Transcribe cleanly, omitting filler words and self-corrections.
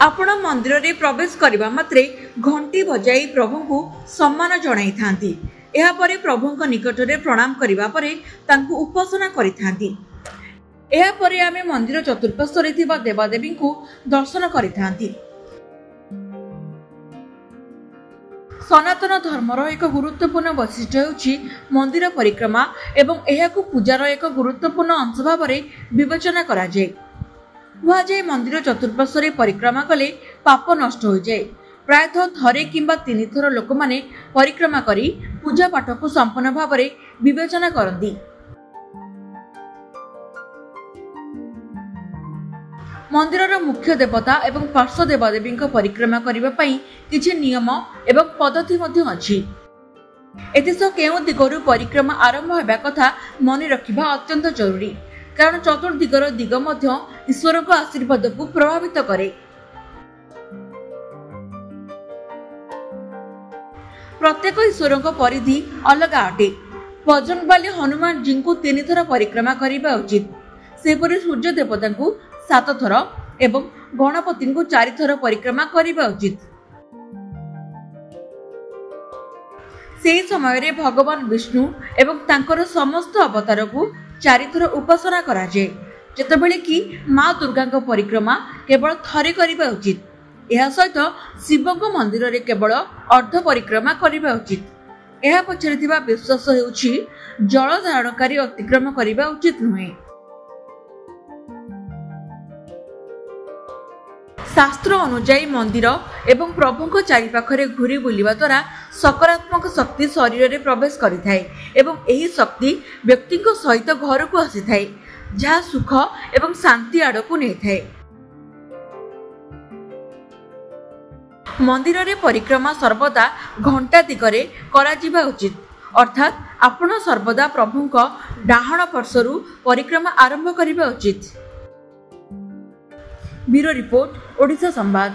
आपण मंदिर रे प्रवेश करबा मात्रे घंटी बजाई प्रभु को सम्मान जणाई थांती। एहा परे प्रभुଙ୍କ निकटरे प्रणाम करिबा परे तांकु उपासना करिथांती। एहा परे आमे मंदिर चतुर्पार्श्वरे थिबा देवादेवी को दर्शन करिथांती। सनातन धर्मर एक गुरुत्वपूर्ण वैशिष्ट्य होछि मंदिर परिक्रमा एवं एहाकु पूजार एक गुरुत्वपूर्ण अंश भाव विवेचना करा जाय। हुआ जाए मंदिर चतुर्पार्श्वरे परिक्रमा कले पाप नष्ट हो जाए। प्रायतः थरे किंबा 3 थर लोक माने परिक्रमा करी पूजा पाठ को संपूर्ण भाव विवेचना करती। मंदिरर मुख्य देवता एवं पार्श्व देवादेवी परिक्रमा करने किछि नियम एवं पद्धति अछि। एथिसह केउ दिगरु परिक्रमा आरंभ हेबा कथा मन रखिबा अत्यंत जरूरी, कारण चतुर्दिगर दिग मध्य ईश्वर को आशीर्वाद को प्रभावित करे। प्रत्येक ईश्वर परिधि अलग अटे। बजरंगबली हनुमान जी को 3 थर परिक्रमा करने उचित। सेपरि सूर्य देवता को 7 थर एवं गणपति को 4 थर परिक्रमा करने उचित। से समय रे भगवान विष्णु एवं तांकर समस्त अवतार को 4 थर उपासना करा जाए, जेतेबेले कि माँ दुर्गा परिक्रमा केवल थरे करने उचित। यह सहित शिव मंदिर रे केवल अर्ध परिक्रमा करने उचित। यह पछरे थिबा विश्वास हेउछि जल धारणकारी अतिक्रम करने उचित नुहे। शास्त्र अनुଯାयी मंदिर एवं प्रभुଙ୍କ चारिपाखरे घूरी बुलिबा द्वारा सकारात्मक शक्ति शरीर में प्रवेश करिथाए एवं एही शक्ति व्यक्ति सहित घर को आसीथाए, जहाँ सुख एवं शांति आड़ को नहीं थाए। मंदिर रे परिक्रमा सर्वदा घंटा दिगरे करा जिबा उचित, अर्थात आपण सर्वदा प्रभुଙ୍କ डाहाण पार्श्वरु परिक्रमा आरंभ करिबा उचित। ब्यूरो रिपोर्ट, ओडिशा संवाद।